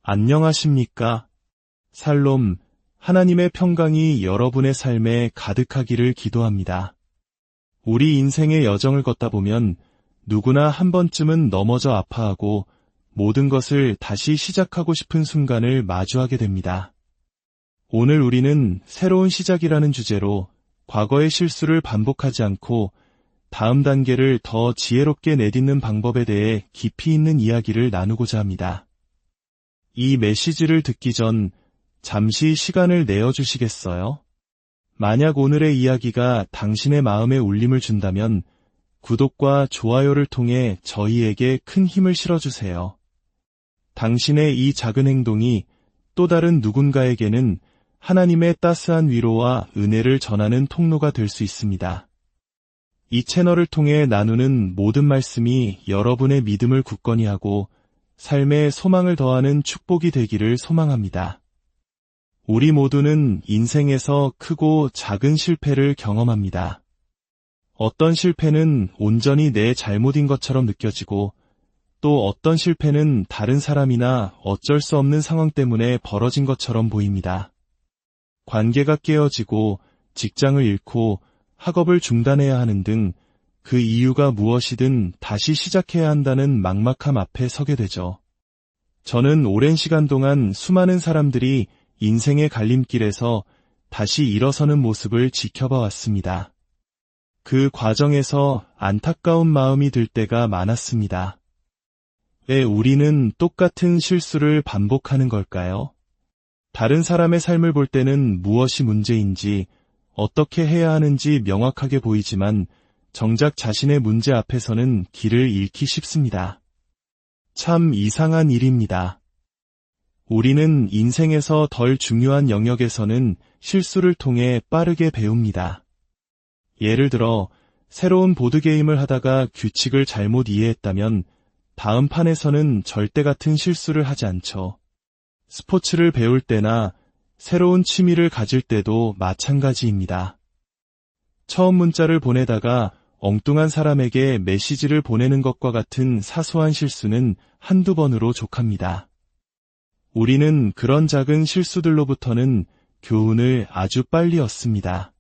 안녕하십니까? 살롬, 하나님의 평강이 여러분의 삶에 가득하기를 기도합니다. 우리 인생의 여정을 걷다 보면 누구나 한 번쯤은 넘어져 아파하고 모든 것을 다시 시작하고 싶은 순간을 마주하게 됩니다. 오늘 우리는 새로운 시작이라는 주제로 과거의 실수를 반복하지 않고 다음 단계를 더 지혜롭게 내딛는 방법에 대해 깊이 있는 이야기를 나누고자 합니다. 이 메시지를 듣기 전 잠시 시간을 내어주시겠어요? 만약 오늘의 이야기가 당신의 마음에 울림을 준다면 구독과 좋아요를 통해 저희에게 큰 힘을 실어주세요. 당신의 이 작은 행동이 또 다른 누군가에게는 하나님의 따스한 위로와 은혜를 전하는 통로가 될 수 있습니다. 이 채널을 통해 나누는 모든 말씀이 여러분의 믿음을 굳건히 하고 삶에 소망을 더하는 축복이 되기를 소망합니다. 우리 모두는 인생에서 크고 작은 실패를 경험합니다. 어떤 실패는 온전히 내 잘못인 것처럼 느껴지고 또 어떤 실패는 다른 사람이나 어쩔 수 없는 상황 때문에 벌어진 것처럼 보입니다. 관계가 깨어지고 직장을 잃고 학업을 중단해야 하는 등 그 이유가 무엇이든 다시 시작해야 한다는 막막함 앞에 서게 되죠. 저는 오랜 시간 동안 수많은 사람들이 인생의 갈림길에서 다시 일어서는 모습을 지켜봐 왔습니다. 그 과정에서 안타까운 마음이 들 때가 많았습니다. 왜 우리는 똑같은 실수를 반복하는 걸까요? 다른 사람의 삶을 볼 때는 무엇이 문제인지, 어떻게 해야 하는지 명확하게 보이지만 정작 자신의 문제 앞에서는 길을 잃기 쉽습니다. 참 이상한 일입니다. 우리는 인생에서 덜 중요한 영역에서는 실수를 통해 빠르게 배웁니다. 예를 들어 새로운 보드게임을 하다가 규칙을 잘못 이해했다면 다음 판에서는 절대 같은 실수를 하지 않죠. 스포츠를 배울 때나 새로운 취미를 가질 때도 마찬가지입니다. 처음 문자를 보내다가 엉뚱한 사람에게 메시지를 보내는 것과 같은 사소한 실수는 한두 번으로 족합니다. 우리는 그런 작은 실수들로부터는 교훈을 아주 빨리 얻습니다.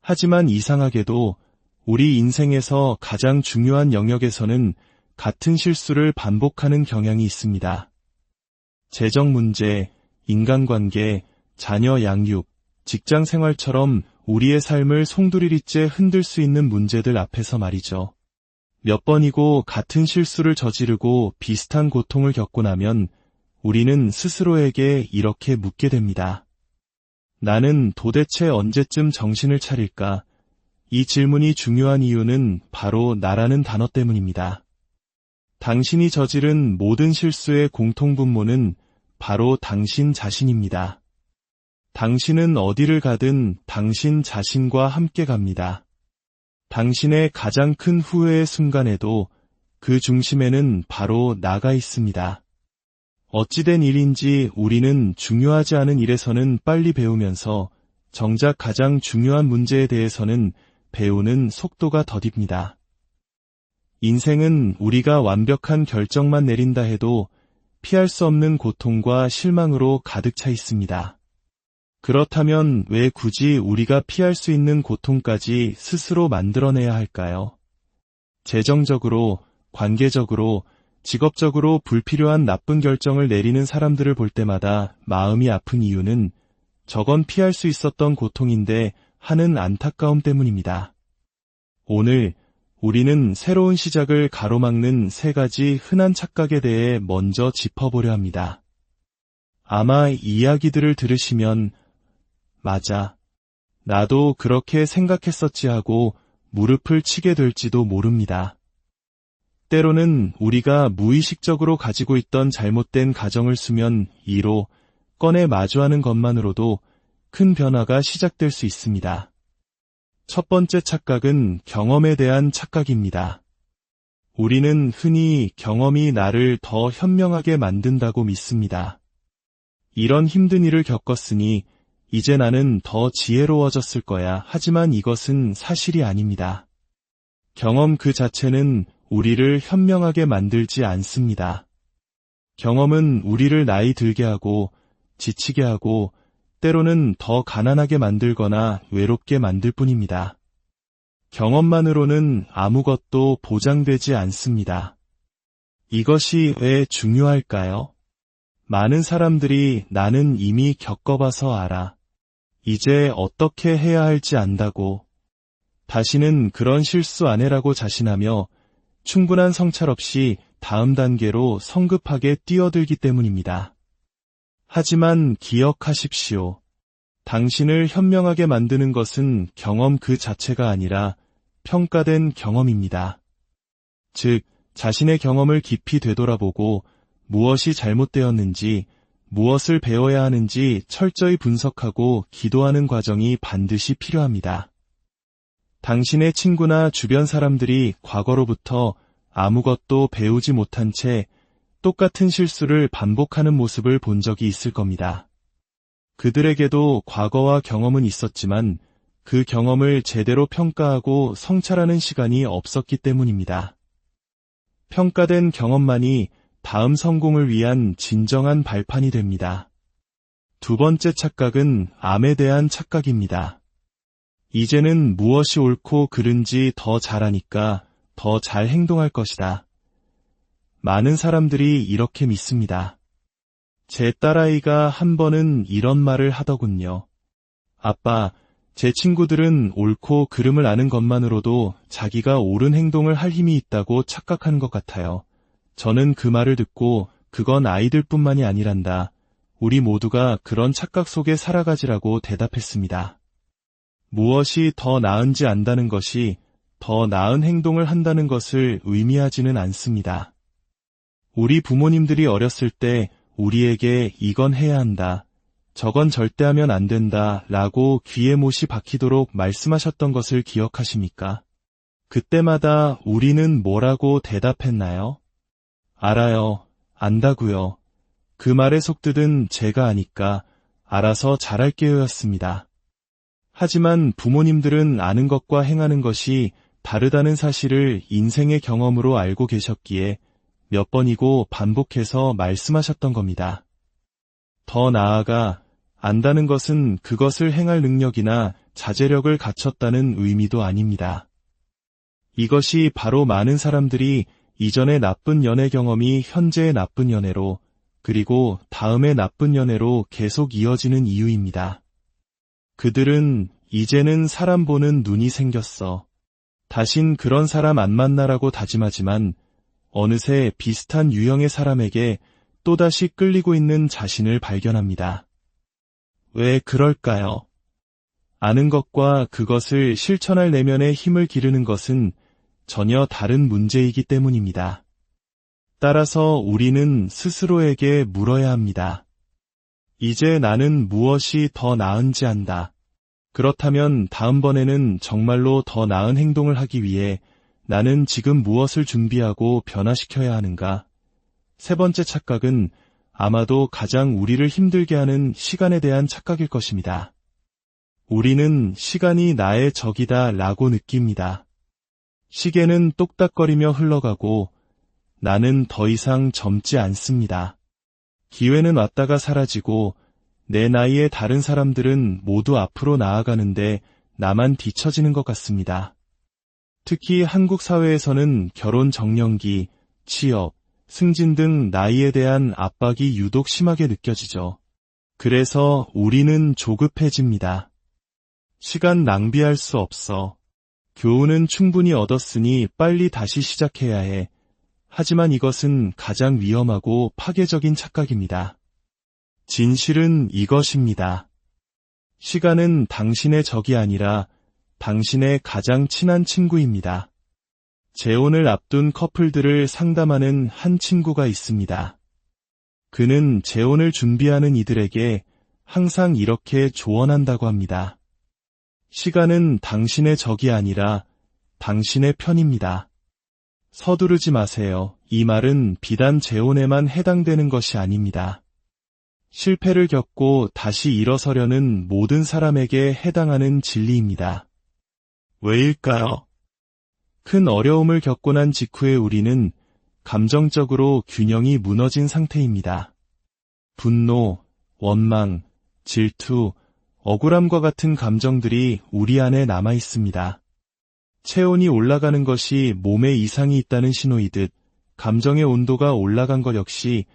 하지만 이상하게도 우리 인생에서 가장 중요한 영역에서는 같은 실수를 반복하는 경향이 있습니다. 재정 문제, 인간관계, 자녀 양육, 직장 생활처럼 우리의 삶을 송두리째 흔들 수 있는 문제들 앞에서 말이죠. 몇 번이고 같은 실수를 저지르고 비슷한 고통을 겪고 나면 우리는 스스로에게 이렇게 묻게 됩니다. 나는 도대체 언제쯤 정신을 차릴까? 이 질문이 중요한 이유는 바로 나라는 단어 때문입니다. 당신이 저지른 모든 실수의 공통분모는 바로 당신 자신입니다. 당신은 어디를 가든 당신 자신과 함께 갑니다. 당신의 가장 큰 후회의 순간에도 그 중심에는 바로 나가 있습니다. 어찌된 일인지 우리는 중요하지 않은 일에서는 빨리 배우면서 정작 가장 중요한 문제에 대해서는 배우는 속도가 더딥니다. 인생은 우리가 완벽한 결정만 내린다 해도 피할 수 없는 고통과 실망으로 가득 차 있습니다. 그렇다면 왜 굳이 우리가 피할 수 있는 고통까지 스스로 만들어내야 할까요? 재정적으로, 관계적으로, 직업적으로 불필요한 나쁜 결정을 내리는 사람들을 볼 때마다 마음이 아픈 이유는 저건 피할 수 있었던 고통인데 하는 안타까움 때문입니다. 오늘 우리는 새로운 시작을 가로막는 3가지 흔한 착각에 대해 먼저 짚어보려 합니다. 아마 이 이야기들을 들으시면 맞아, 나도 그렇게 생각했었지 하고 무릎을 치게 될지도 모릅니다. 때로는 우리가 무의식적으로 가지고 있던 잘못된 가정을 수면 2로 꺼내 마주하는 것만으로도 큰 변화가 시작될 수 있습니다. 첫 번째 착각은 경험에 대한 착각입니다. 우리는 흔히 경험이 나를 더 현명하게 만든다고 믿습니다. 이런 힘든 일을 겪었으니 이제 나는 더 지혜로워졌을 거야. 하지만 이것은 사실이 아닙니다. 경험 그 자체는 우리를 현명하게 만들지 않습니다. 경험은 우리를 나이 들게 하고 지치게 하고 때로는 더 가난하게 만들거나 외롭게 만들 뿐입니다. 경험만으로는 아무것도 보장되지 않습니다. 이것이 왜 중요할까요? 많은 사람들이 나는 이미 겪어봐서 알아. 이제 어떻게 해야 할지 안다고. 다시는 그런 실수 안 해라고 자신하며 충분한 성찰 없이 다음 단계로 성급하게 뛰어들기 때문입니다. 하지만 기억하십시오. 당신을 현명하게 만드는 것은 경험 그 자체가 아니라 평가된 경험입니다. 즉, 자신의 경험을 깊이 되돌아보고 무엇이 잘못되었는지, 무엇을 배워야 하는지 철저히 분석하고 기도하는 과정이 반드시 필요합니다. 당신의 친구나 주변 사람들이 과거로부터 아무것도 배우지 못한 채 똑같은 실수를 반복하는 모습을 본 적이 있을 겁니다. 그들에게도 과거와 경험은 있었지만 그 경험을 제대로 평가하고 성찰하는 시간이 없었기 때문입니다. 평가된 경험만이 다음 성공을 위한 진정한 발판이 됩니다. 두 번째 착각은 암에 대한 착각입니다. 이제는 무엇이 옳고 그른지 더 잘 아니까 더 잘 행동할 것이다. 많은 사람들이 이렇게 믿습니다. 제 딸아이가 한 번은 이런 말을 하더군요. 아빠, 제 친구들은 옳고 그름을 아는 것만으로도 자기가 옳은 행동을 할 힘이 있다고 착각하는 것 같아요. 저는 그 말을 듣고 그건 아이들뿐만이 아니란다. 우리 모두가 그런 착각 속에 살아가지라고 대답했습니다. 무엇이 더 나은지 안다는 것이 더 나은 행동을 한다는 것을 의미하지는 않습니다. 우리 부모님들이 어렸을 때 우리에게 이건 해야 한다, 저건 절대 하면 안 된다 라고 귀에 못이 박히도록 말씀하셨던 것을 기억하십니까? 그때마다 우리는 뭐라고 대답했나요? 알아요, 안다고요. 그 말의 속뜻은 제가 아니까 알아서 잘할게요 였습니다. 하지만 부모님들은 아는 것과 행하는 것이 다르다는 사실을 인생의 경험으로 알고 계셨기에 몇 번이고 반복해서 말씀하셨던 겁니다. 더 나아가 안다는 것은 그것을 행할 능력이나 자제력을 갖췄다는 의미도 아닙니다. 이것이 바로 많은 사람들이 이전의 나쁜 연애 경험이 현재의 나쁜 연애로, 그리고 다음의 나쁜 연애로 계속 이어지는 이유입니다. 그들은 이제는 사람 보는 눈이 생겼어. 다신 그런 사람 안 만나라고 다짐하지만 어느새 비슷한 유형의 사람에게 또다시 끌리고 있는 자신을 발견합니다. 왜 그럴까요? 아는 것과 그것을 실천할 내면의 힘을 기르는 것은 전혀 다른 문제이기 때문입니다. 따라서 우리는 스스로에게 물어야 합니다. 이제 나는 무엇이 더 나은지 안다. 그렇다면 다음번에는 정말로 더 나은 행동을 하기 위해 나는 지금 무엇을 준비하고 변화시켜야 하는가? 세 번째 착각은 아마도 가장 우리를 힘들게 하는 시간에 대한 착각일 것입니다. 우리는 시간이 나의 적이다 라고 느낍니다. 시계는 똑딱거리며 흘러가고 나는 더 이상 젊지 않습니다. 기회는 왔다가 사라지고 내 나이의 다른 사람들은 모두 앞으로 나아가는데 나만 뒤처지는 것 같습니다. 특히 한국 사회에서는 결혼 정년기, 취업, 승진 등 나이에 대한 압박이 유독 심하게 느껴지죠. 그래서 우리는 조급해집니다. 시간 낭비할 수 없어. 교훈은 충분히 얻었으니 빨리 다시 시작해야 해. 하지만 이것은 가장 위험하고 파괴적인 착각입니다. 진실은 이것입니다. 시간은 당신의 적이 아니라 당신의 가장 친한 친구입니다. 재혼을 앞둔 커플들을 상담하는 한 친구가 있습니다. 그는 재혼을 준비하는 이들에게 항상 이렇게 조언한다고 합니다. 시간은 당신의 적이 아니라 당신의 편입니다. 서두르지 마세요. 이 말은 비단 재혼에만 해당되는 것이 아닙니다. 실패를 겪고 다시 일어서려는 모든 사람에게 해당하는 진리입니다. 왜일까요? 큰 어려움을 겪고 난 직후에 우리는 감정적으로 균형이 무너진 상태입니다. 분노, 원망, 질투, 억울함과 같은 감정들이 우리 안에 남아 있습니다. 체온이 올라가는 것이 몸에 이상이 있다는 신호이듯 감정의 온도가 올라간 것 역시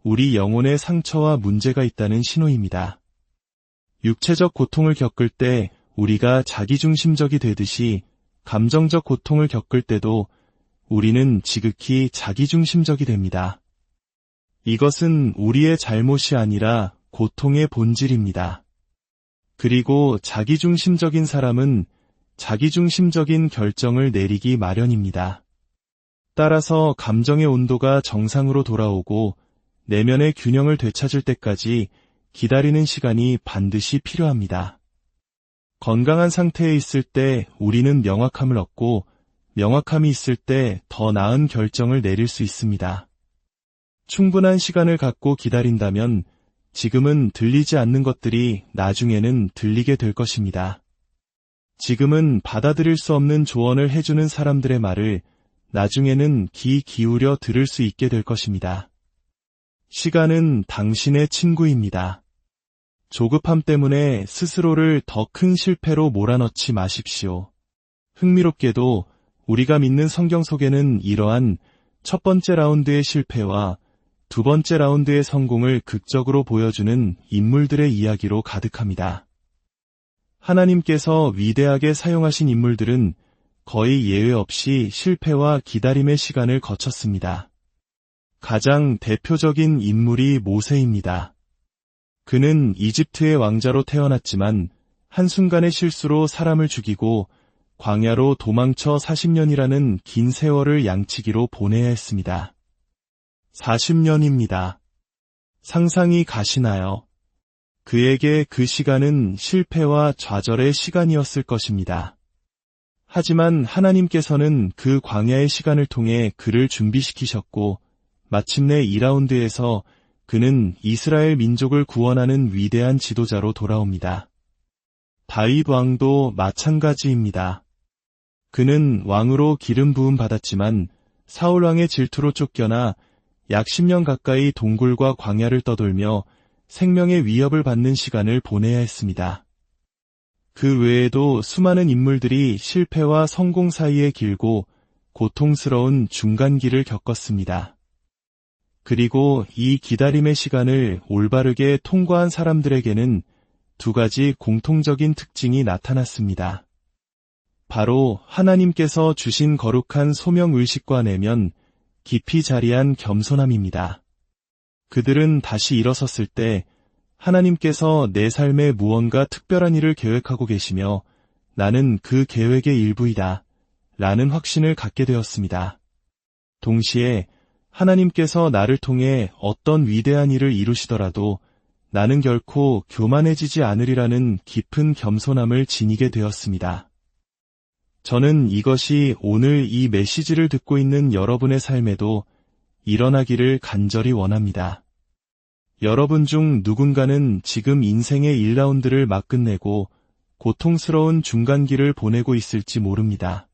우리 영혼의 상처와 문제가 있다는 신호입니다. 육체적 고통을 겪을 때 우리가 자기중심적이 되듯이 감정적 고통을 겪을 때도 우리는 지극히 자기중심적이 됩니다. 이것은 우리의 잘못이 아니라 고통의 본질입니다. 그리고 자기중심적인 사람은 자기중심적인 결정을 내리기 마련입니다. 따라서 감정의 온도가 정상으로 돌아오고 내면의 균형을 되찾을 때까지 기다리는 시간이 반드시 필요합니다. 건강한 상태에 있을 때 우리는 명확함을 얻고 명확함이 있을 때 더 나은 결정을 내릴 수 있습니다. 충분한 시간을 갖고 기다린다면 지금은 들리지 않는 것들이 나중에는 들리게 될 것입니다. 지금은 받아들일 수 없는 조언을 해주는 사람들의 말을 나중에는 귀 기울여 들을 수 있게 될 것입니다. 시간은 당신의 친구입니다. 조급함 때문에 스스로를 더 큰 실패로 몰아넣지 마십시오. 흥미롭게도 우리가 믿는 성경 속에는 이러한 첫 번째 라운드의 실패와 두 번째 라운드의 성공을 극적으로 보여주는 인물들의 이야기로 가득합니다. 하나님께서 위대하게 사용하신 인물들은 거의 예외 없이 실패와 기다림의 시간을 거쳤습니다. 가장 대표적인 인물이 모세입니다. 그는 이집트의 왕자로 태어났지만 한순간의 실수로 사람을 죽이고 광야로 도망쳐 40년이라는 긴 세월을 양치기로 보내야 했습니다. 40년입니다. 상상이 가시나요? 그에게 그 시간은 실패와 좌절의 시간이었을 것입니다. 하지만 하나님께서는 그 광야의 시간을 통해 그를 준비시키셨고 마침내 2라운드에서 그는 이스라엘 민족을 구원하는 위대한 지도자로 돌아옵니다. 다윗 왕도 마찬가지입니다. 그는 왕으로 기름 부음 받았지만 사울 왕의 질투로 쫓겨나 약 10년 가까이 동굴과 광야를 떠돌며 생명의 위협을 받는 시간을 보내야 했습니다. 그 외에도 수많은 인물들이 실패와 성공 사이에 길고 고통스러운 중간기를 겪었습니다. 그리고 이 기다림의 시간을 올바르게 통과한 사람들에게는 두 가지 공통적인 특징이 나타났습니다. 바로 하나님께서 주신 거룩한 소명의식과 내면 깊이 자리한 겸손함입니다. 그들은 다시 일어섰을 때 하나님께서 내 삶에 무언가 특별한 일을 계획하고 계시며 나는 그 계획의 일부이다 라는 확신을 갖게 되었습니다. 동시에 하나님께서 나를 통해 어떤 위대한 일을 이루시더라도 나는 결코 교만해지지 않으리라는 깊은 겸손함을 지니게 되었습니다. 저는 이것이 오늘 이 메시지를 듣고 있는 여러분의 삶에도 일어나기를 간절히 원합니다. 여러분 중 누군가는 지금 인생의 1라운드를 막 끝내고 고통스러운 중간기를 보내고 있을지 모릅니다.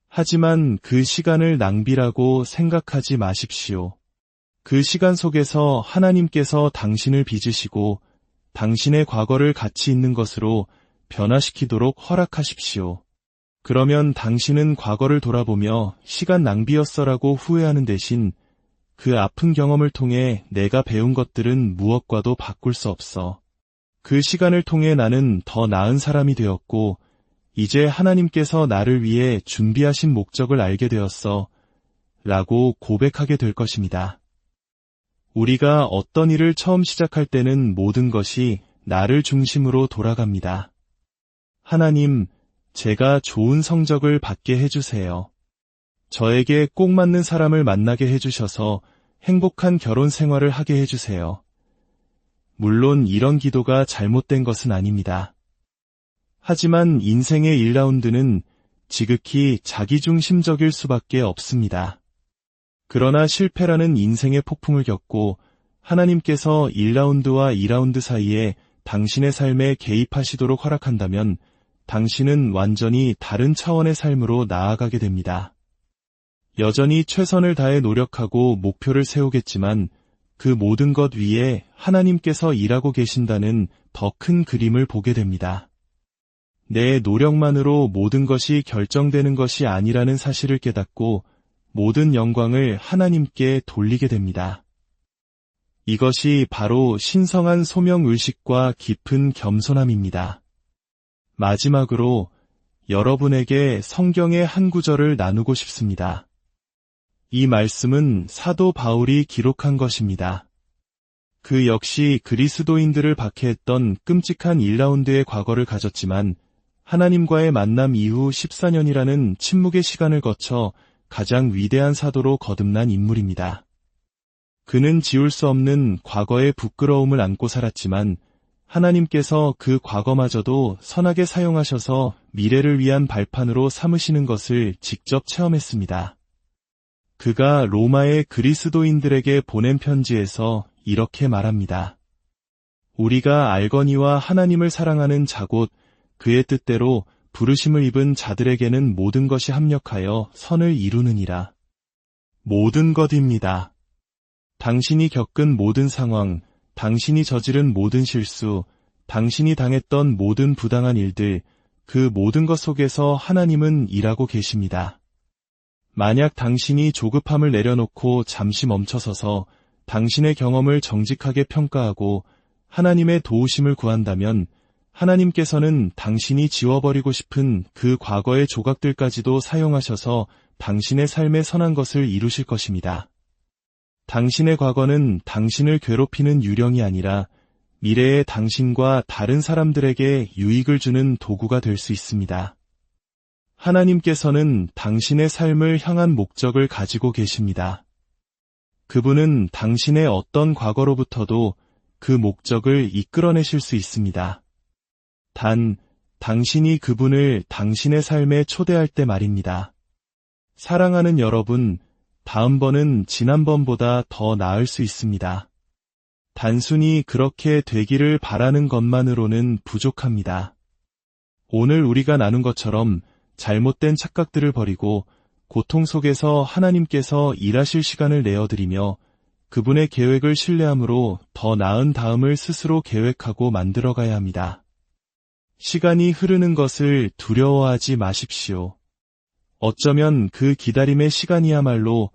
하지만 그 시간을 낭비라고 생각하지 마십시오. 그 시간 속에서 하나님께서 당신을 빚으시고 당신의 과거를 가치 있는 것으로 변화시키도록 허락하십시오. 그러면 당신은 과거를 돌아보며 시간 낭비였어라고 후회하는 대신 그 아픈 경험을 통해 내가 배운 것들은 무엇과도 바꿀 수 없어. 그 시간을 통해 나는 더 나은 사람이 되었고 이제 하나님께서 나를 위해 준비하신 목적을 알게 되었어 라고 고백하게 될 것입니다. 우리가 어떤 일을 처음 시작할 때는 모든 것이 나를 중심으로 돌아갑니다. 하나님, 제가 좋은 성적을 받게 해주세요. 저에게 꼭 맞는 사람을 만나게 해주셔서 행복한 결혼 생활을 하게 해주세요. 물론 이런 기도가 잘못된 것은 아닙니다. 하지만 인생의 1라운드는 지극히 자기중심적일 수밖에 없습니다. 그러나 실패라는 인생의 폭풍을 겪고 하나님께서 1라운드와 2라운드 사이에 당신의 삶에 개입하시도록 허락한다면 당신은 완전히 다른 차원의 삶으로 나아가게 됩니다. 여전히 최선을 다해 노력하고 목표를 세우겠지만 그 모든 것 위에 하나님께서 일하고 계신다는 더 큰 그림을 보게 됩니다. 내 노력만으로 모든 것이 결정되는 것이 아니라는 사실을 깨닫고 모든 영광을 하나님께 돌리게 됩니다. 이것이 바로 신성한 소명의식과 깊은 겸손함입니다. 마지막으로 여러분에게 성경의 한 구절을 나누고 싶습니다. 이 말씀은 사도 바울이 기록한 것입니다. 그 역시 그리스도인들을 박해했던 끔찍한 1라운드의 과거를 가졌지만 하나님과의 만남 이후 14년이라는 침묵의 시간을 거쳐 가장 위대한 사도로 거듭난 인물입니다. 그는 지울 수 없는 과거의 부끄러움을 안고 살았지만 하나님께서 그 과거마저도 선하게 사용하셔서 미래를 위한 발판으로 삼으시는 것을 직접 체험했습니다. 그가 로마의 그리스도인들에게 보낸 편지에서 이렇게 말합니다. 우리가 알거니와 하나님을 사랑하는 자 곧 그의 뜻대로 부르심을 입은 자들에게는 모든 것이 합력하여 선을 이루느니라. 모든 것입니다. 당신이 겪은 모든 상황, 당신이 저지른 모든 실수, 당신이 당했던 모든 부당한 일들, 그 모든 것 속에서 하나님은 일하고 계십니다. 만약 당신이 조급함을 내려놓고 잠시 멈춰서서 당신의 경험을 정직하게 평가하고 하나님의 도우심을 구한다면 하나님께서는 당신이 지워버리고 싶은 그 과거의 조각들까지도 사용하셔서 당신의 삶에 선한 것을 이루실 것입니다. 당신의 과거는 당신을 괴롭히는 유령이 아니라 미래의 당신과 다른 사람들에게 유익을 주는 도구가 될 수 있습니다. 하나님께서는 당신의 삶을 향한 목적을 가지고 계십니다. 그분은 당신의 어떤 과거로부터도 그 목적을 이끌어내실 수 있습니다. 단, 당신이 그분을 당신의 삶에 초대할 때 말입니다. 사랑하는 여러분, 다음번은 지난번보다 더 나을 수 있습니다. 단순히 그렇게 되기를 바라는 것만으로는 부족합니다. 오늘 우리가 나눈 것처럼 잘못된 착각들을 버리고 고통 속에서 하나님께서 일하실 시간을 내어드리며 그분의 계획을 신뢰함으로 더 나은 다음을 스스로 계획하고 만들어가야 합니다. 시간이 흐르는 것을 두려워하지 마십시오. 어쩌면 그 기다림의 시간이야말로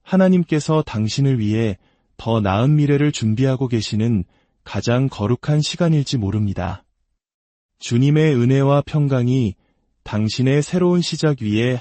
하나님께서 당신을 위해 더 나은 미래를 준비하고 계시는 가장 거룩한 시간일지 모릅니다. 주님의 은혜와 평강이 당신의 새로운 시작 위에